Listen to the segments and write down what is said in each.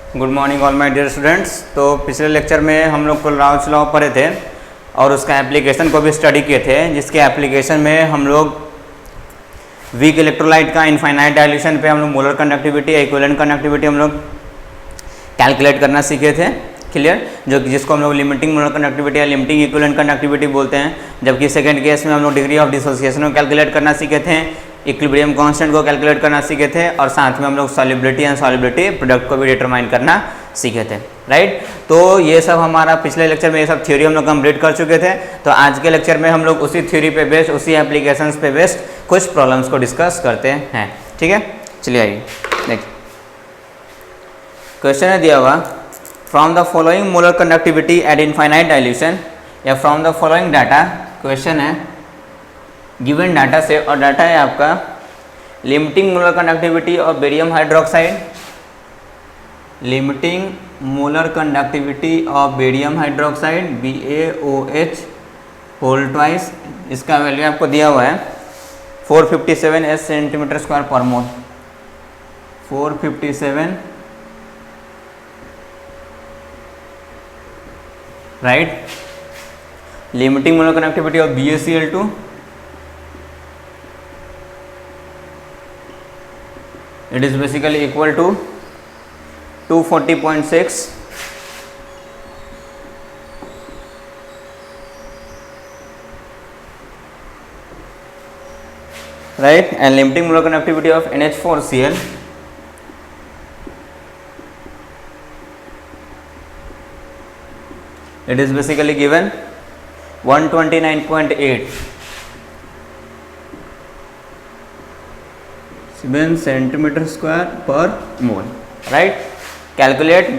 Good morning all my dear students. तो पिछले lecture में हम लोग कोलराउच लॉ पढ़े थे और उसका एप्लीकेशन को भी स्टडी किए थे, जिसके एप्लीकेशन में हम लोग वीक इलेक्ट्रोलाइट का इनफाइनाइट डाइल्यूशन पे हम लोग मोलर कंडक्टिविटी या इक्विवेलेंट कंडक्टिविटी हम लोग कैलकुलेट करना सीखे थे। क्लियर, जो जिसको हम लोग लिमिटिंग मोलर कंडक्टिविटी या लिमिटिंग इक्विवेलेंट कंडक्टिविटी बोलते हैं। जबकि सेकंड केस में हम लोग डिग्री ऑफ डिसोसिएशन को कैलकुलेट करना सीखे थे, इक्विलिब्रियम कांस्टेंट को कैलकुलेट करना सीखे थे और साथ में हम लोग सॉल्युबिलिटी एंड सॉल्युबिलिटी प्रोडक्ट को भी डिटरमाइन करना सीखे थे। राइट, तो ये सब हमारा पिछले लेक्चर में ये सब थ्योरी हम लोग कंप्लीट कर चुके थे। तो आज के लेक्चर में हम लोग उसी थ्योरी पे बेस्ड, उसी एप्लीकेशंस पे बेस्ड कुछ प्रॉब्लम्स को डिस्कस करते हैं। ठीक है, चलिए आइए नेक्स्ट क्वेश्चन है दिया हुआ, from the following molar conductivity at infinite dilution या from the following data. Question है गिवन डाटा से, और डाटा है आपका limiting molar conductivity of barium hydroxide, limiting molar conductivity of barium hydroxide BaOH whole twice. इसका value आपको दिया हुआ है 457 S centimetre square per mole. 457 right. Limiting molar conductivity of BaCl2 it is basically equal to 240.6 right, and limiting molar conductivity of NH4Cl it is basically given 129.8 7 centimetre square per mole. Right, calculate,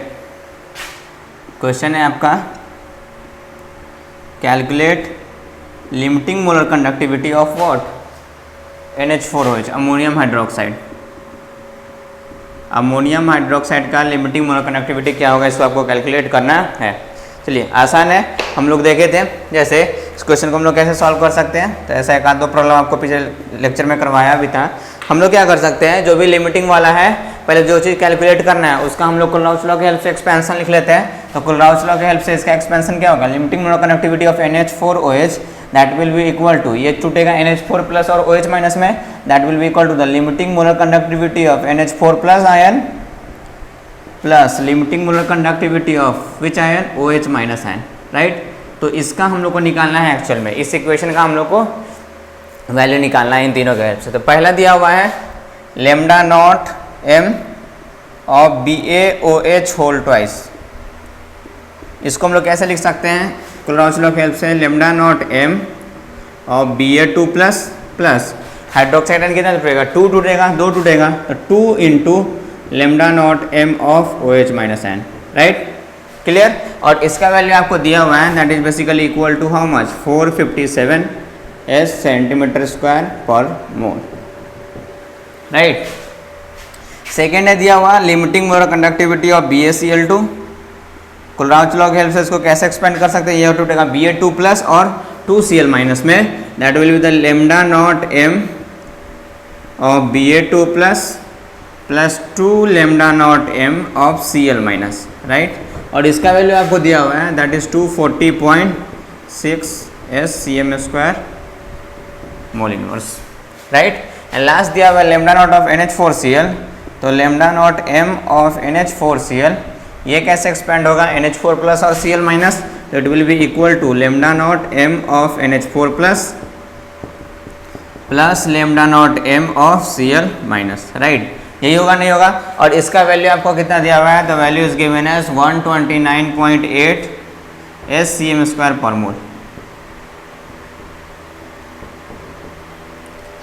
question है आपका calculate limiting molar conductivity of what, NH4OH ammonium hydroxide. Ammonium hydroxide का limiting molar conductivity क्या होगा, इसको आपको calculate करना है। चलिए, आसान है, हम लोग देखे थे जैसे इस क्वेश्चन को हम लोग कैसे सॉल्व कर सकते हैं। तो ऐसा एक आध दो प्रॉब्लम आपको पिछले लेक्चर में करवाया भी था। हम लोग क्या कर सकते हैं, जो भी लिमिटिंग वाला है पहले जो चीज़ कैलकुलेट करना है उसका हम लोग कोलराउच लॉ की हेल्प से एक्सपेंशन लिख लेते हैं। तो कोलराउच लॉ की हेल्प से इसका एक्सपेंशन क्या होगा, limiting molar conductivity of NH4OH that will be equal to, ये छूटेगा NH4 प्लस और OH माइनस में, that will be equal to the limiting molar conductivity of NH4 plus ion plus limiting molar conductivity of which ion, OH minus ion. Right, तो इसका हम लोग को निकालना है एक्चुअल में, इस इक्वेशन का हम लोग को वैल्यू निकालना है इन तीनों के हेल्प से। तो पहला दिया हुआ है lambda naught m of BaOH whole twice. इसको हम लोग कैसे लिख सकते हैं, कोलराउच लॉ की हेल्प से, lambda naught m of Ba2 plus plus hydroxide ion कितना टूटेगा, 2 टूटेगा, 2 टूटेगा, तो 2 into lambda naught m of OH minus ion. Right, clear. और इसका वैल्यू आपको दिया हुआ है that is basically equal to how much, 457 S centimetre square per mole. Right, second है दिया हुआ limiting molar conductivity of BaCl2। Kohlrausch law की हेल्प से इसको कैसे एक्सपेंड कर सकते हैं, ये टूटेगा Ba2 प्लस और 2Cl माइनस में, that will be the lambda naught m of Ba2 plus plus 2 lambda naught m of Cl minus. Right, और इसका वैल्यू आपको दिया हुआ है that is 240.6 S cm square mole inverse. Right, and last दिया हुआ है लेमडा नॉट ऑफ NH4Cl। तो lambda naught m of NH4Cl ये कैसे एक्सपेंड होगा, NH4 प्लस और Cl माइनस, तो it will be equal to lambda naught m of NH4 plus plus lambda naught m of Cl minus. Right, यही होगा, नहीं होगा। और इसका वैल्यू आपको कितना दिया हुआ है, तो value is given as 129.8 S cm square per mole.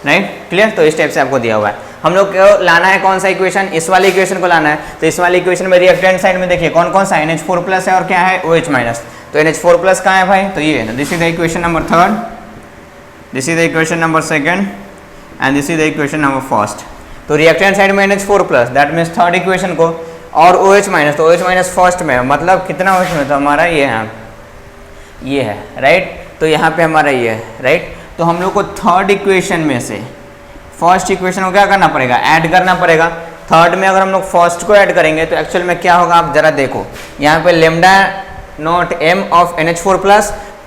Right, clear. तो इस टाइप से आपको दिया हुआ है, हम लोग को लाना है कौन सा इक्वेशन, इस वाली इक्वेशन को लाना है। तो इस वाली इक्वेशन में रिएक्टेंट साइड में देखिए कौन कौन सा NH4 प्लस है और क्या है OH माइनस। तो NH4 प्लस कहाँ है भाई, तो ये है, this is the equation number third, this is the equation number second and this is the equation number first. तो रिएक्टेंट साइड में NH4 plus that means third equation को, और OH माइनस, तो OH माइनस फर्स्ट में, मतलब कितना OH में, तो हमारा ये है। राइट, तो यहाँ पे हमारा ये है। राइट, तो हम लोग को थर्ड इक्वेशन में से फर्स्ट इक्वेशन को क्या करना पड़ेगा, ऐड करना पड़ेगा। थर्ड में अगर हम लोग फर्स्ट को ऐड करेंगे तो एक्चुअल में क्या होगा आप जरा देखो, यहाँ पे lambda not M of NH4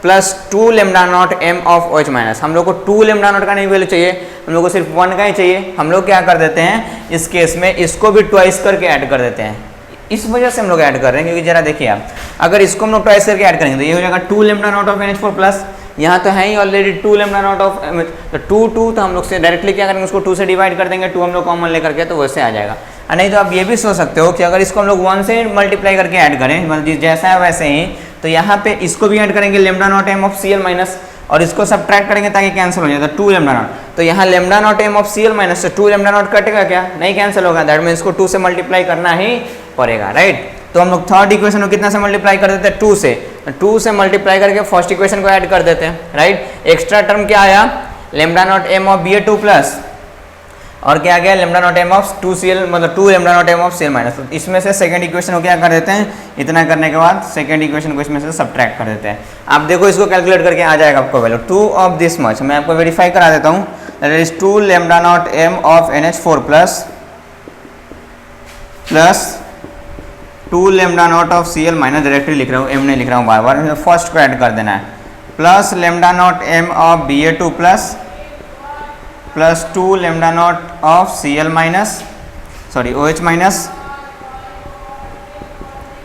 plus 2 lambda not M of OH minus. हम लोग को 2 लेमडा नॉट का नहीं वैल्यू चाहिए, हम लोग को सिर्फ 1 का ही चाहिए। हम लोग क्या कर देते हैं इस केस में, इसको भी ट्वाइस करके ऐड कर देते हैं। इस वजह से हम लोग ऐड कर रहे हैं क्योंकि जरा देखिए आप, अगर इसको हम लोग ट्वाइस करके ऐड करेंगे तो ये हो जाएगा 2 lambda naught of NH4 plus, यहाँ तो है ही ऑलरेडी 2 लेमडा नॉट ऑफ, तो 2 तो हम लोग से डायरेक्टली क्या करेंगे उसको 2 से डिवाइड कर देंगे, 2 हम लोग कॉमन लेकर के, तो वैसे आ जाएगा। नहीं तो आप ये भी सोच सकते हो कि अगर इसको हम लोग 1 से मल्टीप्लाई करके ऐड करें, मतलब जैसा है वैसे ही, तो यहाँ पे इसको भी ऐड करेंगे lambda not M of Cl minus, और इसको सब्ट्रैक्ट करेंगे ताकि कैंसिल हो जाए, तो 2 लेमडा नॉट। तो यहाँ lambda not M of Cl minus से 2 लेमडा नॉट कटेगा क्या, नहीं कैंसिल होगा, दैट मीन्स इसको 2 से मल्टीप्लाई करना ही पड़ेगा, राइट। तो हम लोग थर्ड इक्वेशन को कितना से मल्टीप्लाई कर देते हैं, 2 से, 2 से मल्टीप्लाई करके फर्स्ट इक्वेशन को ऐड कर देते हैं, राइट। एक्स्ट्रा टर्म क्या आया, lambda not M of Ba2 plus, और क्या गया lambda naught M of 2Cl, मतलब 2 lambda not M of Cl minus. तो इसमें से सेकंड इक्वेशन को क्या कर देते हैं, इतना करने के बाद सेकंड इक्वेशन को इसमें से सब्ट्रैक्ट कर देते हैं। आप देखो इसको कैलकुलेट करके आ जाएगा आपको वैल्यू 2 ऑफ दिस मच। मैं आपको वेरीफाई करा देता हूँ, that is 2 lambda not M of NH4 plus 2 lambda naught of Cl minus, directly लिख रहा हूँ, एम नहीं लिख रहा हूँ बार बार, फर्स्ट को ऐड कर देना है, plus lambda not M of Ba2 plus 2 lambda naught of Cl minus, sorry OH minus,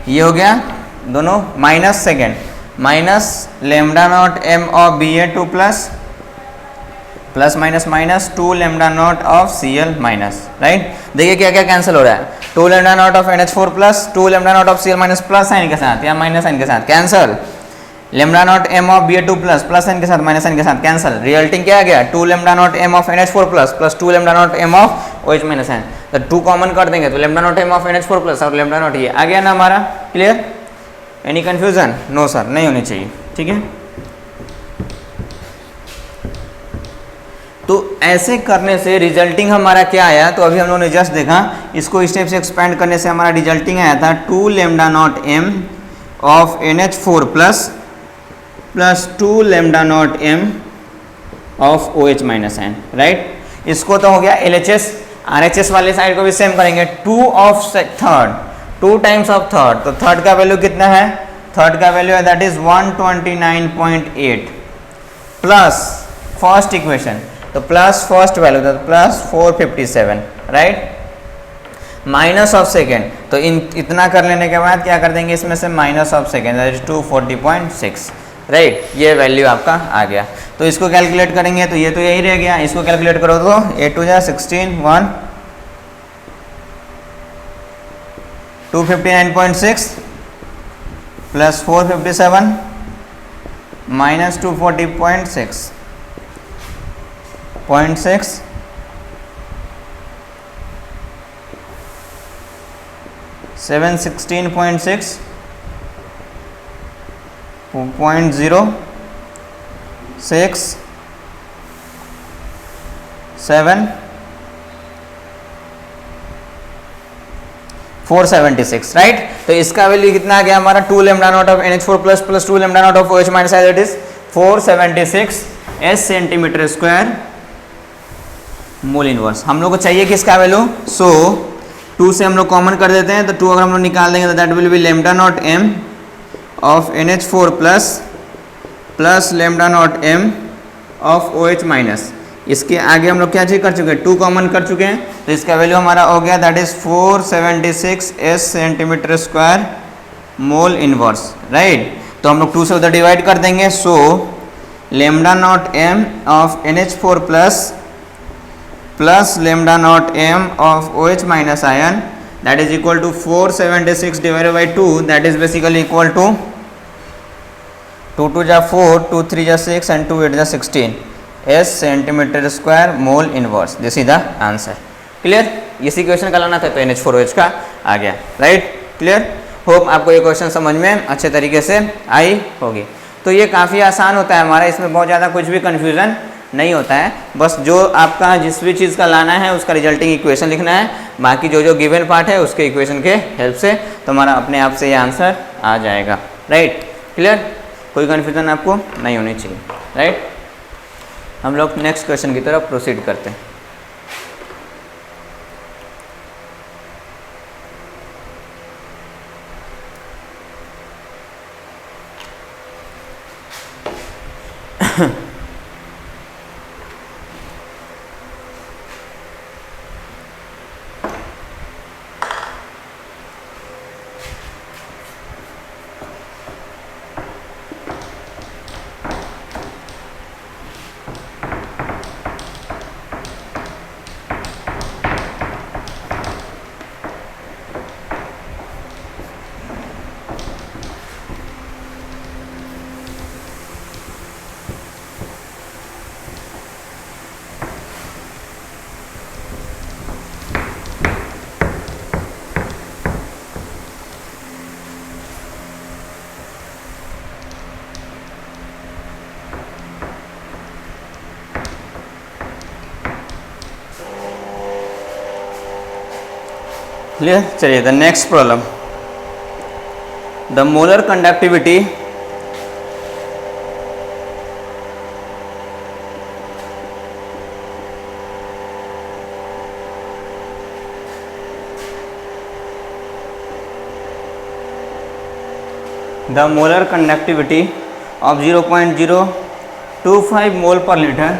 ये हो गया दोनों, minus second minus lambda not M of Ba2 plus minus minus 2 lambda naught of Cl minus, right. देखिए क्या क्या cancel हो रहा है, 2 lambda naught of NH4 plus 2 lambda naught of Cl minus plus sign के साथ या माइनस साइन के साथ cancel, lambda not M of Ba2 plus sign के साथ माइनस साइन के साथ कैंसल, रिजल्टिंग क्या आ गया 2 lambda not M of NH4 plus 2 lambda not M of OH minus है, तो 2 कॉमन कर देंगे तो lambda not M of NH4 plus और लेमडा नॉट ये आ गया ना हमारा, clear. Any confusion, no sir, नहीं होनी चाहिए, ठीक है। तो ऐसे करने से रिजल्टिंग हमारा क्या आया, तो अभी हम लोगों ने जस्ट देखा, इसको स्टेप से एक्सपेंड करने से हमारा रिजल्टिंग आया था 2 lambda not M of NH4 plus 2 lambda not M of OH minus N, right. इसको तो हो गया LHS, RHS वाले साइड को भी सेम करेंगे, 2 of third, 2 times of third, तो थर्ड का वैल्यू कितना है, थर्ड का वैल्यू है that is 129.8 plus first equation, तो प्लस फर्स्ट वैल्यू था plus 457, right, minus of second, तो इतना कर लेने के बाद क्या कर देंगे इसमें से minus of second, that is 240.6, right, ये वैल्यू आपका आ गया। तो इसको कैलकुलेट करेंगे तो ये तो यही रह गया, इसको कैलकुलेट करो तो 8 × 16 1 259.6 प्लस 457 माइनस 240.6 716.6 0.06 7 476, राइट। तो इसका वैल्यू कितना आ गया हमारा 2 lambda naught of NH4 plus 2 lambda naught of OH minus, that is 476 S centimetre square mole inverse. हम लोग को चाहिए किसका वैल्यू, सो 2 से हम लोग कॉमन कर देते हैं, तो 2 अगर हम लोग निकाल देंगे तो that will be lambda not M of NH4 plus lambda not M of OH minus. इसके आगे हम लोग क्या चीज कर चुके हैं, 2 कॉमन कर चुके हैं, तो इसका वैल्यू हमारा हो गया that is 476 S centimetre square mole inverse, right. तो हम लोग 2 से उधर डिवाइड कर देंगे, so lambda not M of NH4 plus lambda not M of OH minus ion, that is equal to 476 divided by 2, that is basically equal to 2 2 जा 4, 2 3 जा 6 and 2 8 जा 16 S centimetre square mole inverse. This is the answer, clear. इसी question का लाना था तो NH4OH का आ गया, राइट, क्लियर। होप आपको ये क्वेश्चन समझ में अच्छे तरीके से आई होगी। तो ये काफ़ी आसान होता है हमारा, इसमें बहुत ज़्यादा कुछ भी कन्फ्यूज़न नहीं होता है, बस जो आपका जिस भी चीज़ का लाना है उसका रिजल्टिंग इक्वेशन लिखना है, बाकी जो गिवन पार्ट है उसके इक्वेशन के हेल्प से तुम्हारा अपने आप से ये आंसर आ जाएगा, राइट, क्लियर। कोई कन्फ्यूजन आपको नहीं होनी चाहिए, राइट। हम लोग नेक्स्ट क्वेश्चन की तरफ प्रोसीड करते हैं। क्लियर। चलिए the next problem, the molar conductivity of 0.025 mole per liter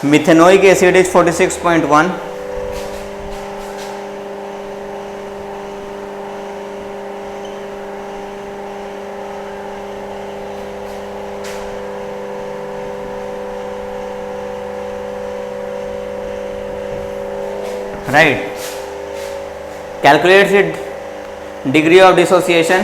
methanoic acid is 46.1, right? Calculate its degree of dissociation.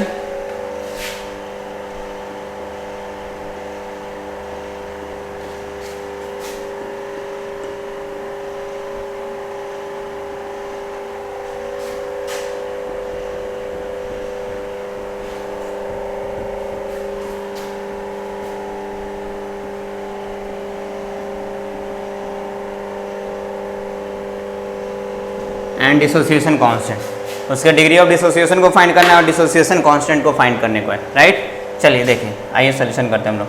And dissociation constant, उसके डिग्री ऑफ डिसोसिएशन को फाइंड करना है और डिसोसिएशन कांस्टेंट को फाइंड करने को है, राइट। चलिए देखिए, आइए सॉल्यूशन करते हैं हम लोग।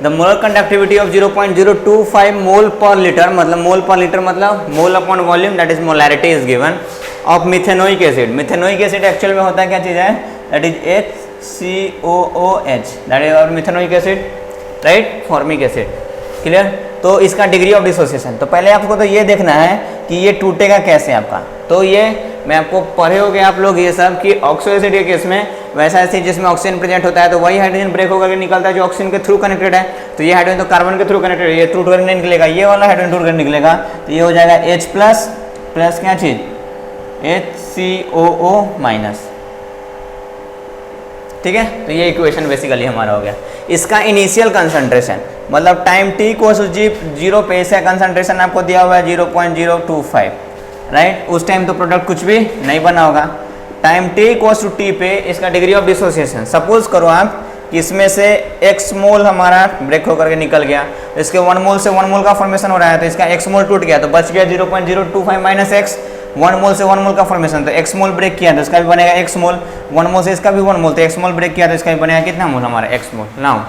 The molar conductivity of 0.025 mole per litre, मतलब मोल पर लीटर मतलब mole upon volume, that is molarity is given of methanoic acid. Methanoic acid actual में होता है क्या चीज़ है, that is HCOOH, that is और methanoic acid, right, formic acid, clear. तो इसका डिग्री ऑफ डिसोसिएशन, तो पहले आपको तो ये देखना है कि ये टूटेगा कैसे आपका। तो ये मैं आपको पढ़े होगे आप लोग ये सब कि ऑक्सो एसिड के केस में वैसा एसिड जिसमें ऑक्सीजन प्रेजेंट होता है तो वही हाइड्रोजन ब्रेक होकर निकलता है जो ऑक्सीजन के थ्रू कनेक्टेड है। तो ये हाइड्रोजन तो कार्बन के थ्रू कनेक्टेड है, ये थ्रू टूट नहीं निकलेगा, ये वाला हाइड्रोजन टूट कर निकलेगा, तो ये हो जाएगा H प्लस प्लस क्या चीज़ HCOO माइनस, ठीक है। तो ये इक्वेशन बेसिकली हमारा हो गया। इसका इनिशियल कंसंट्रेशन मतलब टाइम t कोस जीरो पे इसका कंसंट्रेशन आपको दिया हुआ है 0.025, राइट। उस टाइम तो प्रोडक्ट कुछ भी नहीं बना होगा। टाइम t कोस टू t पे इसका डिग्री ऑफ डिसोसिएशन, सपोज करो आप कि इसमें से x मोल हमारा ब्रेक होकर के निकल गया, इसके 1 मोल से 1 मोल का फॉर्मेशन हो रहा है, तो इसका x मोल टूट गया तो बच गया 0.025 माइनस x, 1 मोल से 1 मोल का फॉर्मेशन, तो x मोल ब्रेक किया तो इसका भी बनेगा x मोल, 1 मोल से इसका भी 1 मोल, तो x मोल ब्रेक किया तो इसका भी बनेगा कितना मोल हमारा x mole. Now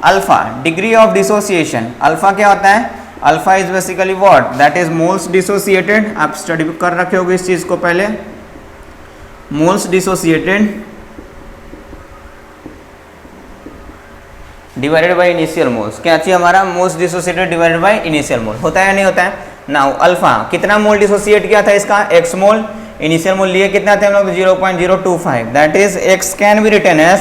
alpha degree of dissociation, alpha क्या होता है, alpha is basically what, that is moles dissociated, आप स्टडी कर रखे होगे इस चीज को पहले, moles dissociated divided by initial moles, क्या चाहिए हमारा moles dissociated divided by initial मोल, होता है या नहीं होता है। नाउ अल्फा कितना मोल डिसोसिएट किया था इसका, x मोल, इनिशियल मोल लिए कितना थे हम लोग 0.025, that is x can be written as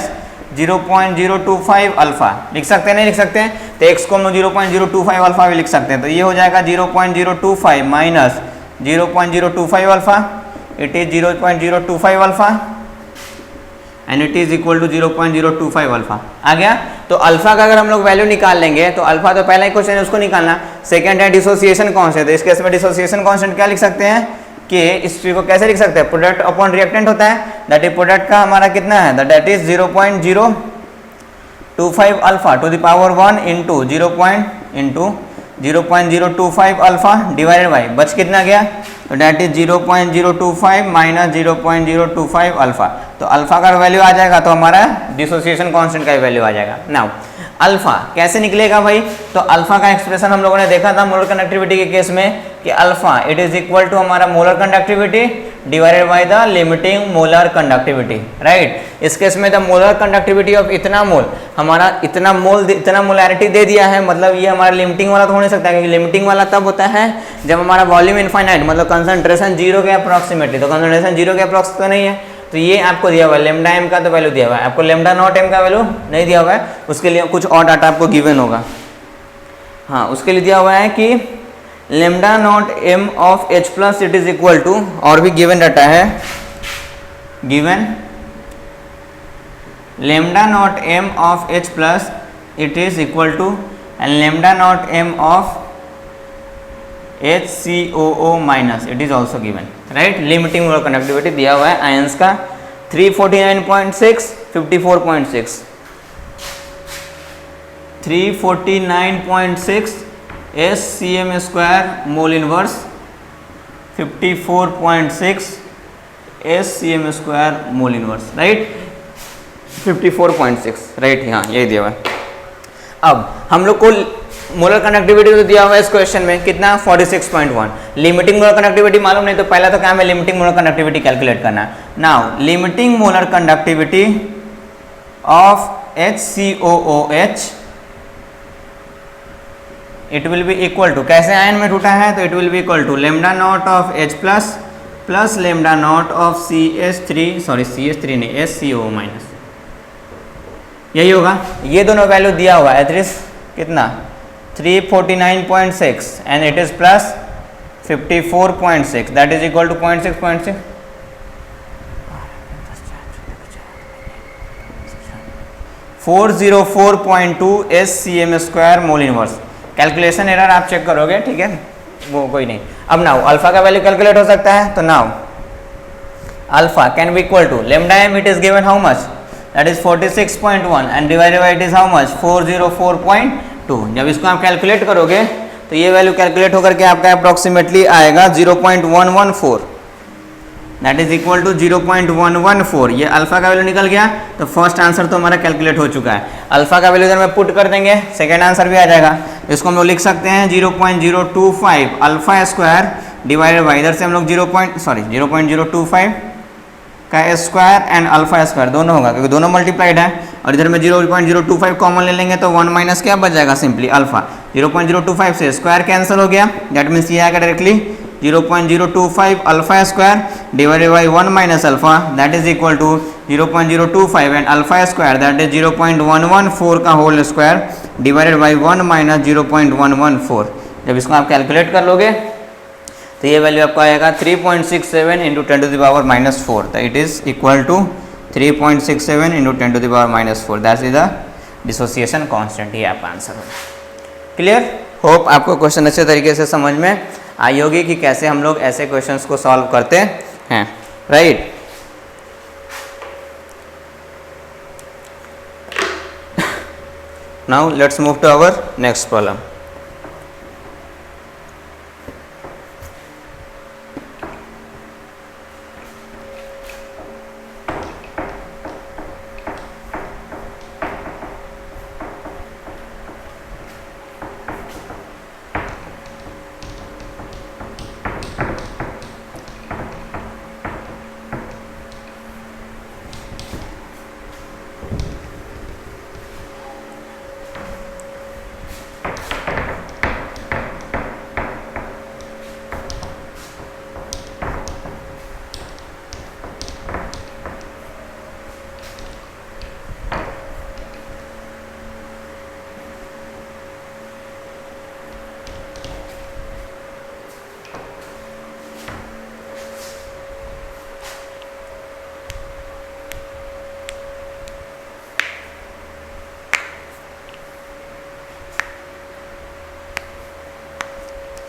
0.025 alpha, लिख सकते हैं नहीं लिख सकते हैं, तो x को हम लोग 0.025 अल्फा भी लिख सकते हैं, तो ये हो जाएगा 0.025 minus 0.025 alpha, it is 0.025 alpha and it is equal to 0.025 alpha. आ गया। तो अल्फा का अगर हम लोग वैल्यू निकाल लेंगे तो अल्फा तो पहला ही क्वेश्चन है उसको निकालना, सेकंड है डिसोसिएशन कांस्टेंट, तो इस केस में डिसोसिएशन कांस्टेंट क्या लिख सकते हैं कि इस चीज को कैसे लिख सकते हैं, प्रोडक्ट अपॉन रिएक्टेंट होता है, दैट इज प्रोडक्ट का हमारा कितना है, that is 0.025 alpha two the power 1 into 0. 0.025 alpha divided by बच कितना गया, तो डेट इज 0.025 माइनस 0.025 अल्फा। तो अल्फा का वैल्यू आ जाएगा तो हमारा डिसोसिएशन कांस्टेंट का वैल्यू आ जाएगा। नाउ अल्फा कैसे निकलेगा भाई, तो अल्फा का एक्सप्रेशन हम लोगों ने देखा था मोलर कंडक्टिविटी के केस में कि alpha it is equal to हमारा molar conductivity divided by the limiting molar conductivity, right. इस केस में द मोलर कंडक्टिविटी ऑफ इतना मोल, हमारा इतना मोलैरिटी दे दिया है, मतलब ये हमारा लिमिटिंग वाला तो हो नहीं सकता, क्योंकि लिमिटिंग वाला तब होता है जब हमारा वॉल्यूम इनफाइनाइट मतलब कंसंट्रेशन जीरो के अप्रॉक्सीमेटली, तो कंसंट्रेशन जीरो के अप्रॉक्स तो नहीं है, तो ये आपको दिया हुआ है लेमडा एम का तो वैल्यू दिया हुआ है, आपको लेमडा नॉट एम का वैल्यू नहीं दिया हुआ है, उसके लिए कुछ और डाटा आपको गिवन होगा। हाँ, उसके लिए दिया हुआ है कि lambda not M of H plus it is equal to, और भी गिवन डाटा है, given lambda not M of H plus it is equal to and lambda not M of HCOO minus it is also given, right. Limiting molar conductivity दिया हुआ है ions का 349.6, 54.6, 349.6 SCM square mole inverse, 54.6 SCM square mole inverse, right, 54.6, right. हाँ, यही दिया हुआ है। अब हम लोग को मोलर कंडक्टिविटी तो दिया हुआ है इस क्वेश्चन में कितना, 46.1। लिमिटिंग मोलर कंडक्टिविटी मालूम नहीं, तो पहला तो काम है लिमिटिंग मोलर कंडक्टिविटी कैलकुलेट करना। Now limiting molar conductivity of HCOOH it will be equal to, कैसे आयन में टूटा है तो it will be equal to lambda naught of H plus plus lambda naught of CH3 नहीं SCO minus, यही होगा। ये दोनों वैल्यू दिया हुआ है, कितना 349.6 and it is plus 54.6 that is equal to 0.6 404.2 SCM square mole inverse. Calculation error आप चेक करोगे, ठीक है, वो कोई नहीं। अब नाउ अल्फा का वैल्यू कैलकुलेट हो सकता है, तो now alpha can be equal to lambda M it is given how much, that is 46.1 and divided by it is how much 404.2। जब इसको आप कैलकुलेट करोगे तो ये वैल्यू कैलकुलेट होकर के आपका अप्रोक्सीमेटली आएगा 0.114, दैट इज इक्वल टू 0.114। ये अल्फा का वैल्यू निकल गया, तो फर्स्ट आंसर तो हमारा कैलकुलेट हो चुका है। अल्फा का वैल्यू इधर में पुट कर देंगे, सेकेंड आंसर भी आ जाएगा। इसको हम लोग लिख सकते हैं 0.025 अल्फा स्क्वायर डिवाइडेड बाई, इधर से हम लोग 0.025 का स्क्वायर एंड अल्फा स्क्वायर दोनों होगा, क्योंकि दोनों मल्टीप्लाइड है, और इधर में 0.025 कॉमन ले लेंगे तो 1 माइनस क्या बच जाएगा, सिंपली अल्फा। 0.025 से स्क्वायर कैंसिल हो गया, दैट मीन्स ये आएगा directly 0.025 alpha square divided by 1 minus alpha, that is equal to 0.025 and alpha square that is 0.114 का whole square divided by 1 minus 0.114। जब इसको आप कैलकुलेट कर लोगे तो ये वैल्यू आपको आएगा 3.67 इंटू 10 टू द पावर -4, तो it is equal to 3.67 into 10 to the power -4, that is the dissociation constant. ये आपका आंसर होगा। क्लियर? होप आपको क्वेश्चन अच्छे तरीके से समझ में आई होगी कि कैसे हम लोग ऐसे क्वेश्चंस को सॉल्व करते हैं, right. Now let's move to our next problem.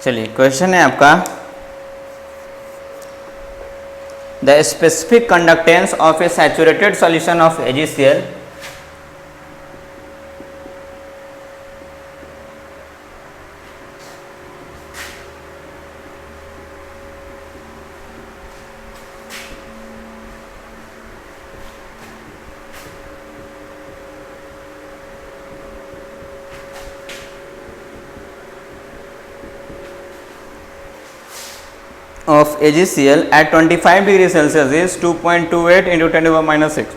चलिए क्वेश्चन है आपका, the specific conductance of a saturated solution of AgCl of AgCl at 25 degree Celsius is 2.28 into 10 to the minus 6.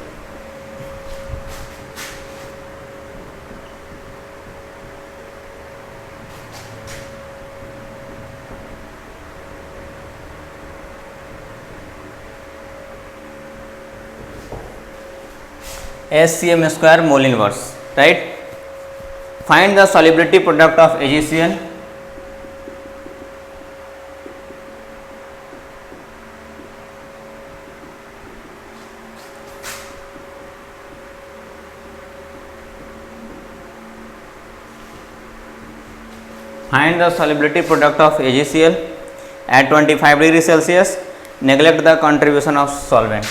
SCM square mole inverse, right? Find the solubility product of AgCl. Find the solubility product of AgCl at 25 degree Celsius. Neglect the contribution of solvent.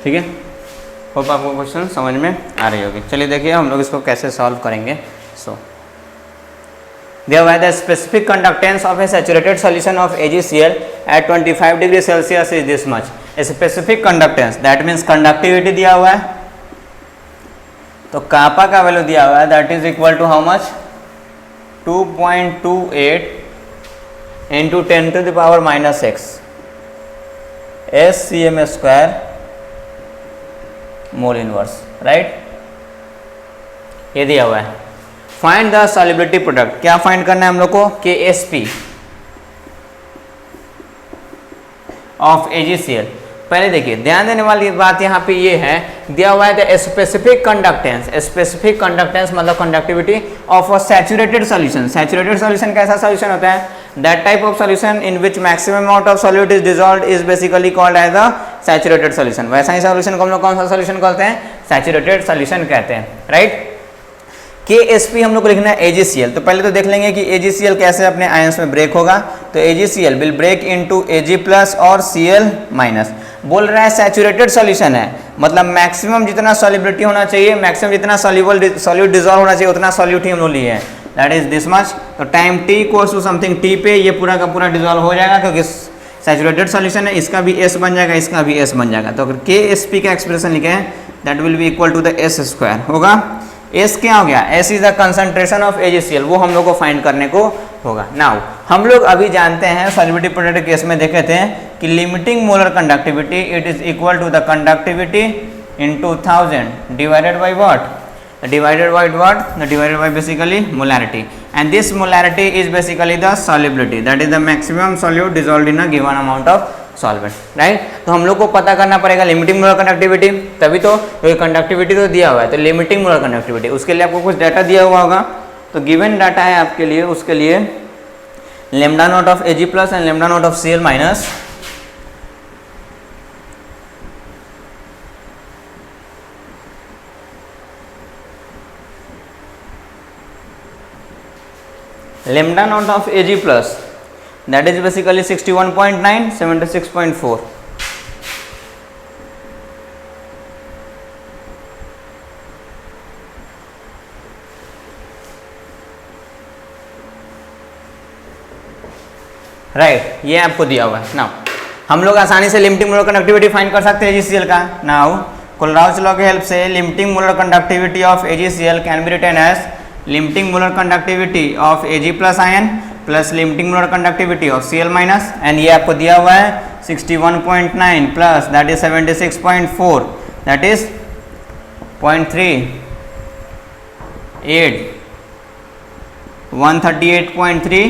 ठीक है, hope आपको question समझ में आ रही होगी। चलिए देखिए हम लोग इसको कैसे सॉल्व करेंगे। सो thereby the specific conductance of a saturated solution of AgCl at 25 degree Celsius is this much. Specific conductance that means conductivity दिया हुआ है, तो कापा का वैल्यू दिया हुआ है, that is equal to how much 2.28 into 10 to the power minus 6 SCM square mole inverse, right. ये दिया हुआ है। फाइंड द सॉल्युबिलिटी प्रोडक्ट, क्या फाइंड करना है हम लोग को, KSP ऑफ AgCl। पहले देखिए ध्यान देने वाली बात यहाँ पे ये है, दिया हुआ है the specific conductance. Specific conductance मतलब conductivity of a saturated solution. Saturated solution कैसा सॉल्यूशन होता है, that type of solution in which maximum amount of solute is dissolved is basically called as the saturated solution. वैसा ही solution को हम लोग कौन सा सॉल्यूशन कहते हैं, सैचुरेटेड सॉल्यूशन कहते हैं, राइट। KSP हम लोग को लिखना है AgCl। तो पहले तो देख लेंगे कि AgCl कैसे अपने आयंस में ब्रेक होगा। तो AgCl will break into Ag plus और Cl माइनस। बोल रहा है सैचुरेटेड सॉल्यूशन है, मतलब मैक्सिमम जितना सॉल्युबिलिटी होना चाहिए, मैक्सिमम जितना सॉल्यूट डिसॉल्व होना चाहिए उतना सॉल्यूट ही हम लोग लिए हैं, दैट इज दिस मच। तो time t equals to something t पे ये पूरा का पूरा डिसॉल्व हो जाएगा, क्योंकि सैचुरेटेड सॉल्यूशन है, इसका भी S बन जाएगा, इसका भी S बन जाएगा। तो अगर KSP का एक्सप्रेशन लिखे हैं that will be equal to the S square होगा। S क्या हो गया, S is the concentration of AgCl, वो हम लोग को फाइंड करने को होगा। नाउ हम लोग अभी जानते हैं सॉल्युबिलिटी प्रोडक्ट केस में देखे थे कि limiting molar conductivity it is equal to the conductivity into 1000 divided by what, divided by what, divided by basically molarity, and this molarity is basically the solubility, that is the maximum solute dissolved in a given amount of solvent, right। तो हम लोग को पता करना पड़ेगा limiting molar conductivity, तभी तो conductivity तो दिया हुआ है, तो लिमिटिंग मोलर कंडक्टिविटी उसके लिए आपको कुछ डाटा दिया हुआ होगा। तो गिवन डाटा है आपके लिए, उसके लिए lambda naught of Ag plus and lambda naught of Cl minus lambda naught of Ag plus, that is basically 61.9, 76.4. Right, ये आपको दिया हुआ है। नाउ हम लोग आसानी से लिमिटिंग मोलर कंडक्टिविटी फाइंड कर सकते हैं AgCl का। नाउ कोलराउच लॉ के हेल्प से limiting molar conductivity of AgCl can be written as limiting molar conductivity of Ag plus ion plus limiting molar conductivity of Cl minus, and ये आपको दिया हुआ है 61.9 plus that is 76.4, that is 0.38 138.3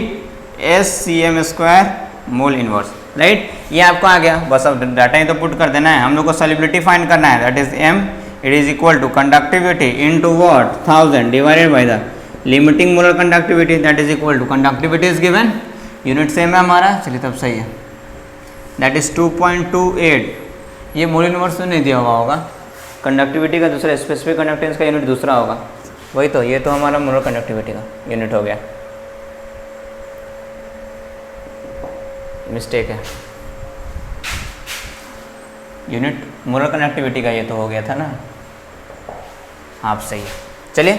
SCM square mole inverse, right. ये आपको आ गया, बस अब डाटा ही तो पुट कर देना है। हम लोग को सॉल्युबिलिटी फाइंड करना है, that is M, it is equal to conductivity into what, 1000 divided by the limiting molar conductivity, that is equal to conductivity is given, unit same है हमारा, चलिए तब सही है, that is 2.28। ये मोल इनवर्स तो नहीं दिया हुआ होगा, कंडक्टिविटी का दूसरा स्पेसिफिक कंडक्टेंस का यूनिट दूसरा होगा, वही तो, ये तो हमारा मोलर कंडक्टिविटी का यूनिट हो गया, मिस्टेक है, यूनिट मोलर कंडक्टिविटी का ये तो हो गया था ना, आप सही है। चलिए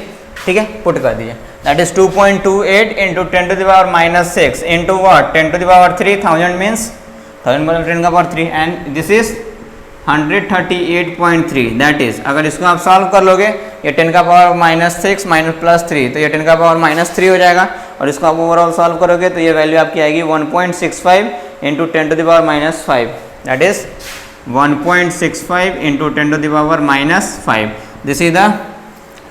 ठीक है, पुट कर दीजिए, that is 2.28 into 10 to the power -6 into what 10 to the power 3, 1000 means 1000 मतलब 10 का power 3 and this is 138.3, that is अगर इसको आप सॉल्व कर लोगे ये 10 का पावर -6 +3 तो ये 10 का पावर -3 हो जाएगा, और इसको आप ओवरऑल सॉल्व करोगे तो ये वैल्यू आपकी आएगी 1.65 into 10 to the power -5, that is 1.65 into 10 to the power -5। This is the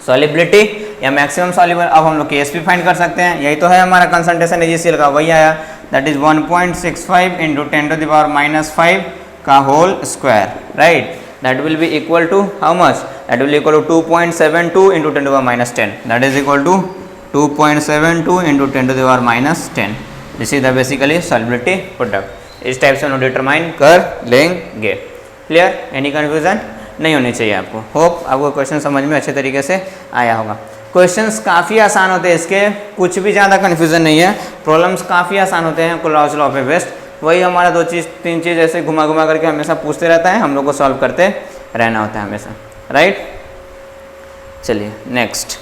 solubility या मैक्सिमम सॉल्युबल। अब हम लोग केएसपी फाइंड कर सकते हैं, यही तो है हमारा कंसंट्रेशन AgCl का, वही आया, that is 1.65 into 10 to the power -5 का whole square, right, that will be equal to how much, that will equal to 2.72 into 10 to the power -10, that is equal to 2.72 into 10 to the power -10। This is the basically solubility product. इस type से हम लोग determine कर लेंगे। Clear, any confusion नहीं होनी चाहिए आपको। होप आपको क्वेश्चन समझ में अच्छे तरीके से आया होगा। क्वेश्चंस काफ़ी आसान होते हैं इसके, कुछ भी ज़्यादा कन्फ्यूजन नहीं है, प्रॉब्लम्स काफ़ी आसान होते हैं कोलराउस लॉ पे बेस्ड। वही हमारा 2 चीज़ 3 चीज़ ऐसे घुमा घुमा करके हमेशा पूछते रहता है, हम लोग को सॉल्व करते रहना होता है हमेशा, राइट। चलिए नेक्स्ट,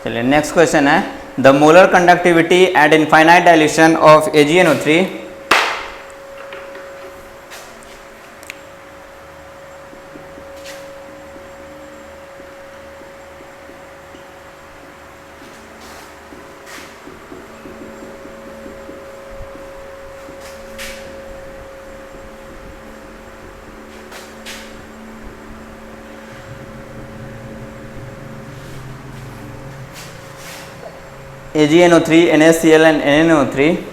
चलिए नेक्स्ट क्वेश्चन है, the molar conductivity at infinite dilution of AgNO3 AgNO3, NaCl and NaNO3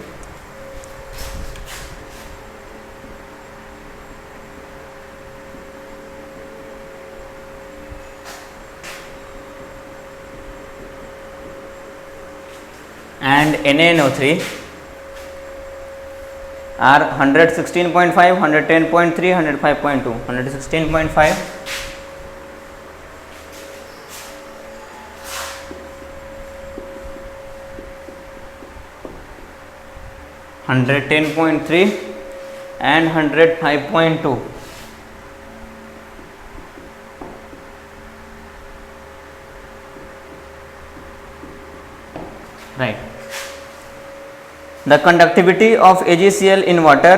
and NaNO3 are 116.5, 110.3, 105.2, 116.5 110.3 and 105.2, right. The conductivity of AgCl in water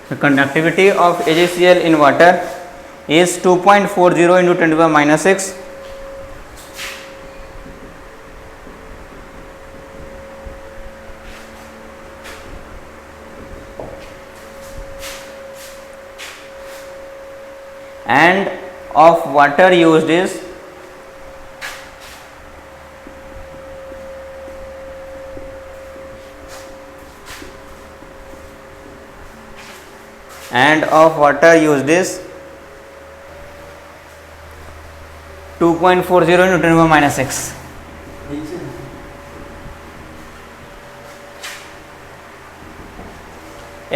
the conductivity of AgCl in water is 2.40 into 10 to the power -6 and of water used is and of water used is 2.40 into 10 to the power -6.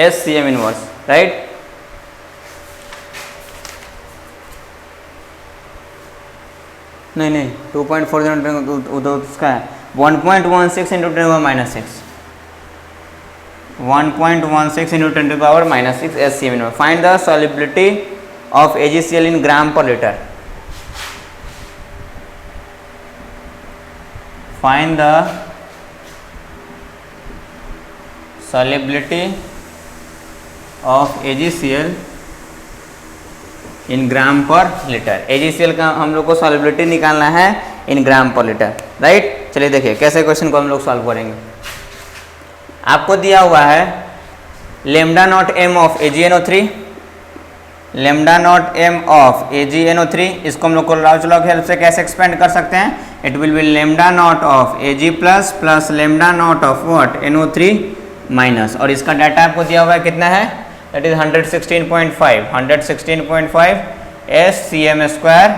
SCM inverse, right? नहीं 2.40 उधर उसका है 1.16 into 10 to the power -6, 1.16 into 10 to the power -6 SCM inverse. Find the solubility of AgCl in gram per liter. Find the solubility of AgCl इन ग्राम पर litre. AgCl का हम लोग को solubility निकालना है इन ग्राम पर लीटर, राइट। चलिए देखिए कैसे क्वेश्चन को हम लोग सॉल्व करेंगे। आपको दिया हुआ है lambda not M of AgNO3, lambda not M of AgNO3, इसको हम लोग को लॉ की हेल्प से कैसे एक्सपेंड कर सकते हैं? It will be lambda naught of Ag plus plus lambda naught of what NO3 minus, और इसका डाटा आपको दिया हुआ है कितना है? That is 116.5 SCM square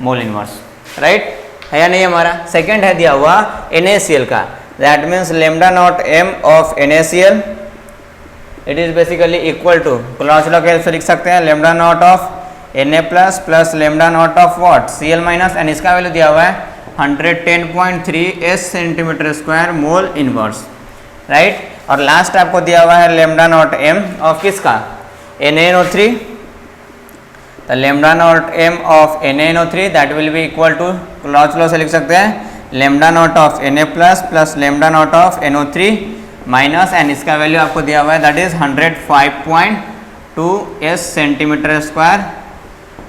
mole inverse, right है या नहीं? हमारा सेकेंड है दिया हुआ NaCl का, that means lambda not M of NaCl, it is basically equal to Kohlrausch law के हेल्प से लिख सकते हैं lambda naught of Na plus plus lambda naught of what Cl minus, and इसका वैल्यू दिया हुआ है 110.3 S centimetre square mole inverse, right. और लास्ट आपको दिया हुआ है लेमडा नॉट एम ऑफ किसका? NaNO3, तो lambda not M of NaNO3 that will be equal to Kohlrausch law से लिख सकते हैं lambda naught of Na plus plus lambda naught of NO3 minus, and इसका वैल्यू आपको दिया हुआ है that is 105.2 S centimetre square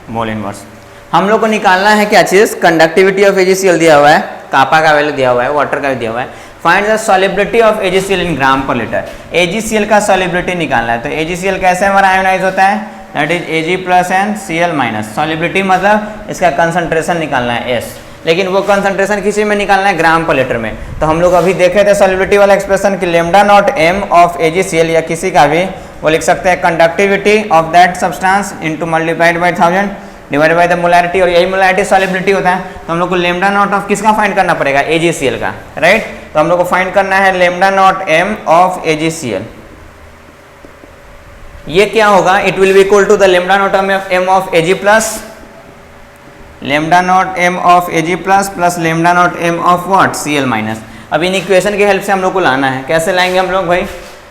mole inverse. हम लोग को निकालना है क्या चीज़? कंडक्टिविटी ऑफ AgCl दिया हुआ है, कापा का वैल्यू दिया हुआ है, वाटर का भी दिया हुआ है। Find the solubility of AgCl इन ग्राम पर लीटर। AgCl का सॉलिबिलिटी निकालना है, तो AgCl कैसे हमारा आयोनाइज होता है? That is Ag plus and Cl minus. Solubility मतलब इसका कंसंट्रेशन निकालना है S, लेकिन वो कंसंट्रेशन किसी में निकालना है? ग्राम पर लीटर में। तो हम लोग अभी देखे थे सॉलिबिलिटी वाला एक्सप्रेशन कि lambda not M of AgCl या किसी का भी वो लिख सकते हैं conductivity of that substance into multiplied by 1000 divided by the molarity, और यही मोलैरिटी सॉलिबिलिटी होता है। तो हम लोग को लेमडा नॉट ऑफ किसका फाइंड करना पड़ेगा? AgCl का, राइट। तो हम लोग को फाइंड करना है lambda not M of AgCl। ये क्या होगा? It will be equal to the lambda not M of Ag plus lambda not M of Ag plus plus lambda not M of what Cl minus. अब इन equation की help से हम लोग को लाना है। कैसे लाएंगे हम लोग भाई?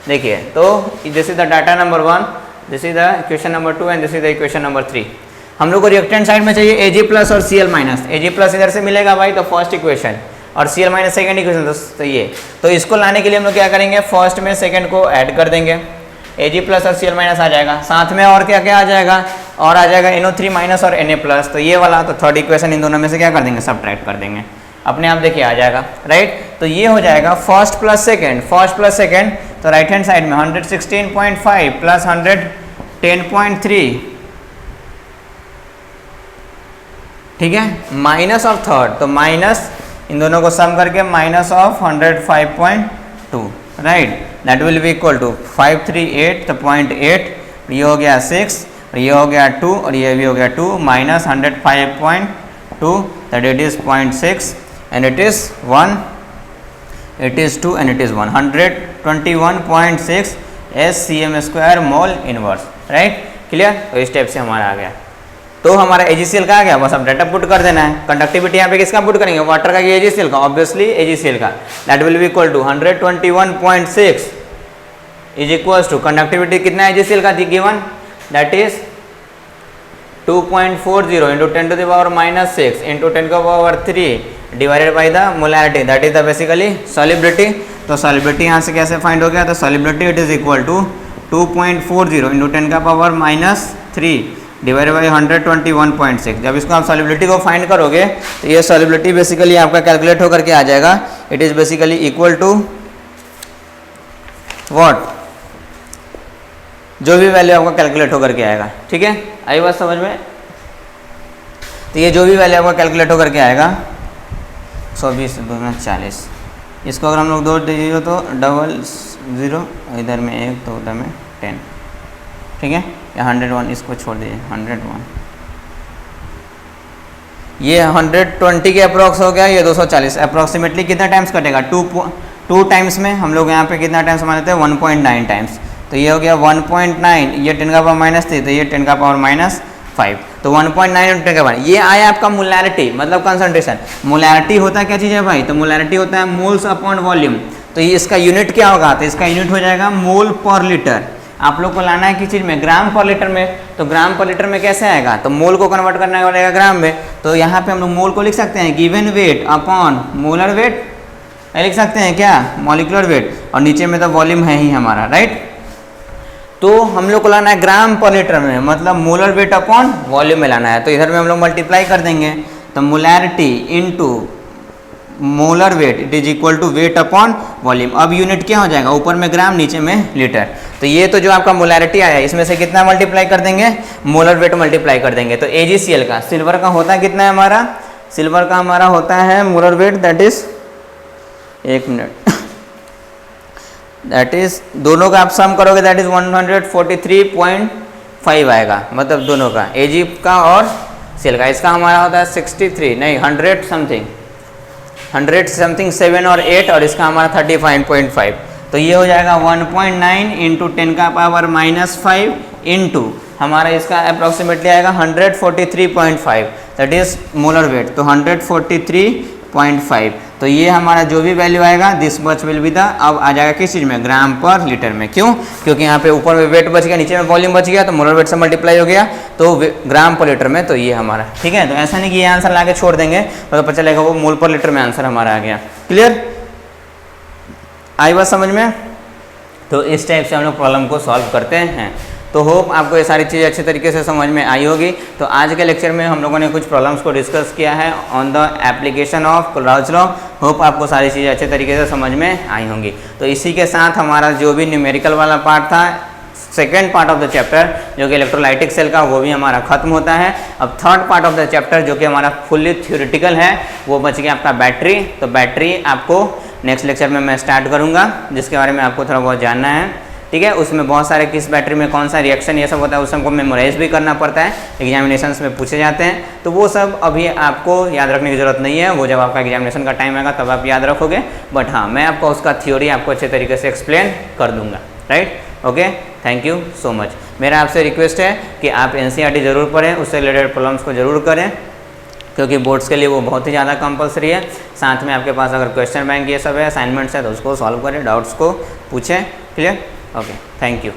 देखिए, तो this is the data number 1, this is the equation number 2 and this is the equation number 3। हम लोग को रिएक्टेंट साइड में चाहिए Ag प्लस और Cl माइनस। Ag प्लस इधर से मिलेगा भाई, तो फर्स्ट इक्वेशन, और Cl माइनस सेकेंड इक्वेशन, तो ये। तो इसको लाने के लिए हम लोग क्या करेंगे? फर्स्ट में सेकेंड को ऐड कर देंगे, Ag प्लस और Cl माइनस आ जाएगा, साथ में और क्या क्या आ जाएगा? और आ जाएगा NO3 माइनस और Na प्लस, तो ये वाला, तो थर्ड इक्वेशन इन दोनों में से क्या कर देंगे? सब्ट्रैक्ट कर देंगे, अपने आप देखिए आ जाएगा, राइट। तो ये हो जाएगा फर्स्ट प्लस सेकेंड, तो राइट हैंड साइड में 116.5 प्लस 110.3, ठीक है, माइनस ऑफ थर्ड, तो माइनस इन दोनों को सम करके minus of 105.2, right. That will be equal to 538, तो 0.8, ये हो गया 6, और ये हो गया 2, और ये भी हो गया 2, minus 105.2, that it is 0.6 and it is 1, it is 2 and it is 1, 121.6 SCM square mole inverse, right. Clear? तो इस टाइप से हमारा आ गया। तो हमारा AgCl का आ गया, बस अब डाटा पुट कर देना है। कंडक्टिविटी यहाँ पे किसका पुट करेंगे? वाटर का कि AgCl का? ऑब्वियसली AgCl का। That will be equal to 121.6 is equals to conductivity कितना है AgCl का given? That is 2.40 into 10 to the power minus 6 into 10 का power 3 divided by the molarity, that is the basically solubility. तो solubility यहाँ से कैसे find हो गया? तो solubility it is equal to 2.40 into 10 का पावर माइनस 3 डिवाइडेड बाई 121.6। जब इसको आप सॉलिबिलिटी को फाइंड करोगे तो ये सॉलिबिलिटी बेसिकली आपका कैलकुलेट होकर के आ जाएगा। It is basically equal to what, जो भी वैल्यू आपका कैलकुलेट होकर के आएगा, ठीक है, आई बात समझ में? तो ये जो भी वैल्यू आपका कैलकुलेट होकर के आएगा 120 2 40, इसको अगर हम लोग 2 दीजिए तो 00, इधर में 1 तो उधर में 10, ठीक है, या 101, इसको छोड़ दीजिए 101, ये 120 के अप्रॉक्स हो गया, ये 240, अप्रॉक्सीमेटली कितना टाइम्स कटेगा? 2 टाइम्स में हम लोग यहाँ पे कितना टाइम्स मानते हैं? 1.9 टाइम्स। तो ये हो गया 1.9, ये 10 का पावर माइनस 3, तो ये 10 का पावर माइनस 5, तो 1.9 10 का पावर। ये आया आपका मोलैरिटी, मतलब कंसंट्रेशन। मोलैरिटी होता है क्या चीज़ है भाई? तो मोलैरिटी होता है मोल्स अपॉन वॉल्यूम। तो ये इसका यूनिट क्या होगा? तो इसका यूनिट हो जाएगा मोल पर लीटर। आप लोग को लाना है किस चीज़ में? ग्राम पर लीटर में। तो ग्राम पर लीटर में कैसे आएगा? तो मोल को कन्वर्ट करना पड़ेगा ग्राम में। तो यहाँ पे हम लोग मोल को लिख सकते हैं given weight upon molar weight, लिख सकते हैं क्या, मॉलिक्यूलर वेट, और नीचे में तो वॉल्यूम है ही हमारा, राइट। तो हम लोग को लाना है ग्राम पर लीटर में, मतलब मोलर वेट अपॉन वॉल्यूम में लाना है। तो इधर में हम लोग मल्टीप्लाई कर देंगे, तो molarity into molar weight it is equal to weight upon volume. अब यूनिट क्या हो जाएगा, ऊपर में ग्राम नीचे में लीटर। तो ये तो जो आपका मोलैरिटी आया है इसमें से कितना मल्टीप्लाई कर देंगे, मोलर वेट मल्टीप्लाई कर देंगे। तो AgCl का, सिल्वर का होता है कितना है हमारा, सिल्वर का हमारा होता है मोलर वेट दैट इज, एक मिनट, दैट इज दोनों का आप सम करोगे दैट इज 143.5 आएगा, मतलब दोनों का Ag का और Cl का। इसका हमारा होता है 63 नहीं 100 समथिंग 7 और 8, और इसका हमारा 35.5। तो ये हो जाएगा 1.9 इंटू 10 का पावर -5 इंटू हमारा इसका अप्रॉक्सीमेटली आएगा 143.5 दैट इज मोलर वेट। तो 143.5, तो ये हमारा जो भी वैल्यू आएगा this much will be the, अब आ जाएगा किस चीज़ में, ग्राम पर लीटर में। क्यों, क्योंकि यहाँ पे ऊपर में वेट बच गया, नीचे में वॉल्यूम बच गया, तो मोलर वेट से मल्टीप्लाई हो गया, तो ग्राम पर लीटर में। तो ये हमारा ठीक है। तो ऐसा नहीं कि ये आंसर ला के छोड़ देंगे तो पता चलेगा वो मोल पर लीटर में आंसर हमारा आ गया। क्लियर, आई बात समझ में। तो इस टाइप से हम लोग प्रॉब्लम को सॉल्व करते हैं। तो होप आपको ये सारी चीज़ें अच्छे तरीके से समझ में आई होगी। तो आज के लेक्चर में हम लोगों ने कुछ प्रॉब्लम्स को डिस्कस किया है on the application of Kohlrausch law. Hope आपको सारी चीज़ें अच्छे तरीके से समझ में आई होंगी। तो इसी के साथ हमारा जो भी न्यूमेरिकल वाला पार्ट था, second part of the chapter जो कि इलेक्ट्रोलाइटिक सेल का, वो भी हमारा खत्म होता है। अब third part of the chapter जो कि हमारा फुल्ली थ्योरेटिकल है, वो बच गया आपका बैटरी। तो बैटरी आपको नेक्स्ट लेक्चर में मैं स्टार्ट करूँगा, जिसके बारे में आपको थोड़ा बहुत जानना है। ठीक है, उसमें बहुत सारे किस बैटरी में कौन सा रिएक्शन ये सब होता है, उस सबको मेमोराइज भी करना पड़ता है, एग्जामिनेशंस में पूछे जाते हैं। तो वो सब अभी आपको याद रखने की ज़रूरत नहीं है, वो जब आपका एग्जामिनेशन का टाइम आएगा तब आप याद रखोगे। बट हाँ, मैं आपको उसका थ्योरी आपको अच्छे तरीके से एक्सप्लेन कर दूंगा, right. Okay, thank you so much. मेरा आपसे रिक्वेस्ट है कि आप NCERT जरूर पढ़ें, उससे रिलेटेड प्रॉब्लम्स को जरूर करें, क्योंकि बोर्ड्स के लिए वो बहुत ही ज़्यादा कंपलसरी है। साथ में आपके पास अगर क्वेश्चन बैंक ये सब है, असाइनमेंट्स है, तो उसको सॉल्व करें, डाउट्स को पूछें। Clear, okay, thank you.